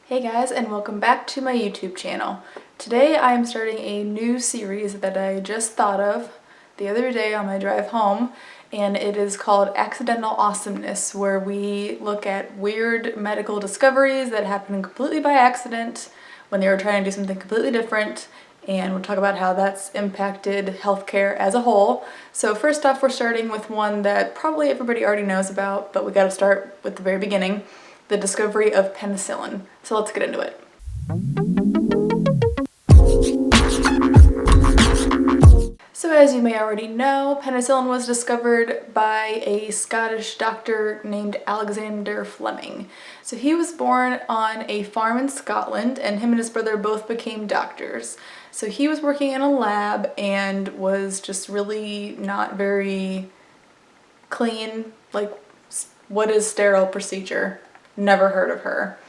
Hey guys, and welcome back to my YouTube channel. Today I am starting a new series that I just thought of the other day on my drive home, and it is called Accidental Awesomeness, where we look at weird medical discoveries that happen completely by accident when they were trying to do something completely different, and we'll talk about how that's impacted healthcare as a whole. So first off, we're starting with one that probably everybody already knows about, but we gotta start with the very beginning. The discovery of penicillin. So let's get into it. So as you may already know, penicillin was discovered by a Scottish doctor named Alexander Fleming. So he was born on a farm in Scotland, and him and his brother both became doctors. So he was working in a lab and was just really not very clean. Like, what is sterile procedure? Never heard of her.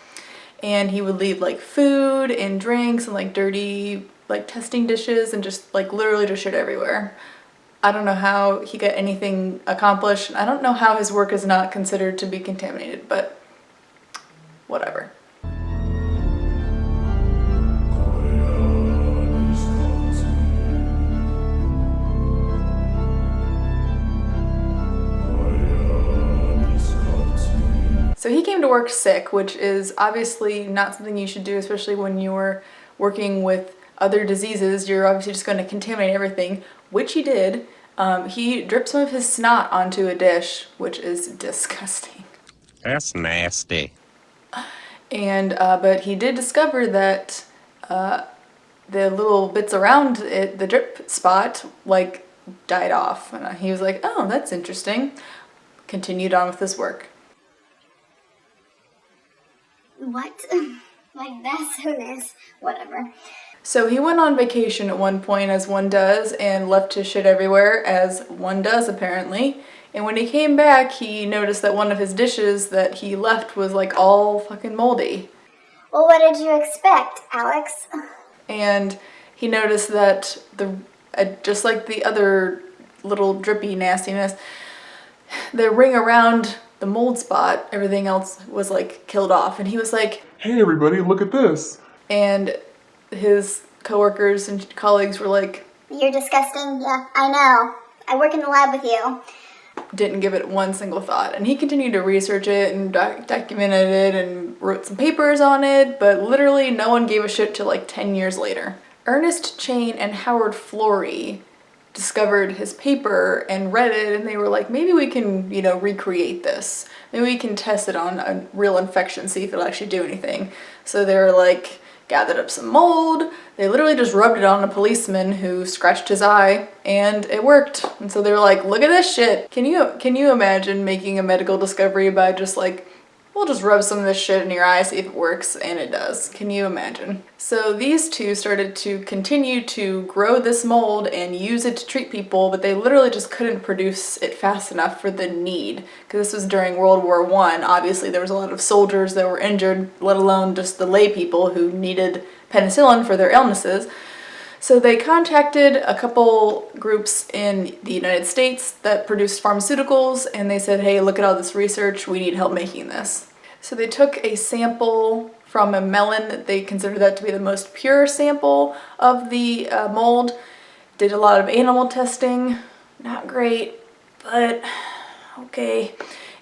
And he would leave like food and drinks and like dirty like testing dishes and just like literally just shit everywhere. I don't know how he got anything accomplished. I don't know how his work is not considered to be contaminated, but whatever. So he came to work sick, which is obviously not something you should do, especially when you're working with other diseases. You're obviously just going to contaminate everything, which he did. He dripped some of his snot onto a dish, which is disgusting. That's nasty. And but he did discover that the little bits around it, the drip spot, like died off. And he was like, "Oh, that's interesting." Continued on with his work. What? Like, that's so nice. Whatever. So he went on vacation at one point, as one does, and left his shit everywhere, as one does apparently. And when he came back, he noticed that one of his dishes that he left was like all fucking moldy. Well, what did you expect, Alex? And he noticed that just like the other little drippy nastiness, the ring around the mold spot, everything else was like killed off. And he was like, "Hey everybody, look at this." And his coworkers and colleagues were like, "You're disgusting." "Yeah, I know. I work in the lab with you." Didn't give it one single thought. And he continued to research it and documented it and wrote some papers on it, but literally no one gave a shit till like 10 years later. Ernest Chain and Howard Florey discovered his paper and read it, and they were like, maybe we can, recreate this. Maybe we can test it on a real infection, see if it'll actually do anything. So they were like, gathered up some mold. They literally just rubbed it on a policeman who scratched his eye, and it worked. And so they were like, look at this shit. Can you imagine making a medical discovery by just like, we'll just rub some of this shit in your eye, see if it works, and it does. Can you imagine? So these two started to continue to grow this mold and use it to treat people, but they literally just couldn't produce it fast enough for the need. Because this was during World War I. Obviously, there was a lot of soldiers that were injured, let alone just the lay people who needed penicillin for their illnesses. So they contacted a couple groups in the United States that produced pharmaceuticals, and they said, hey, look at all this research, we need help making this. So they took a sample from a melon. They considered that to be the most pure sample of the mold, did a lot of animal testing, not great, but okay,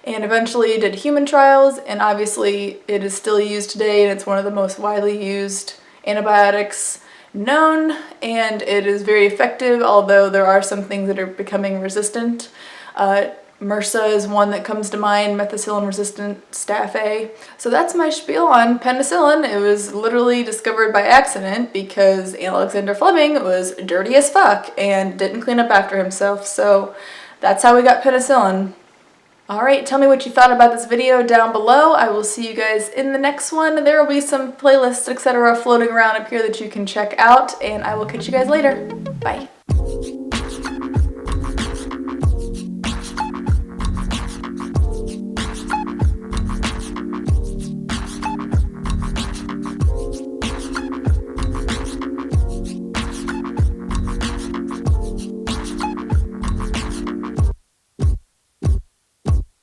and eventually did human trials, and obviously it is still used today, and it's one of the most widely used antibiotics known, and it is very effective, although there are some things that are becoming resistant. MRSA is one that comes to mind, methicillin-resistant staph A. So that's my spiel on penicillin. It was literally discovered by accident because Alexander Fleming was dirty as fuck and didn't clean up after himself. So that's how we got penicillin. Alright, tell me what you thought about this video down below. I will see you guys in the next one. There will be some playlists, etc. floating around up here that you can check out, and I will catch you guys later. Bye.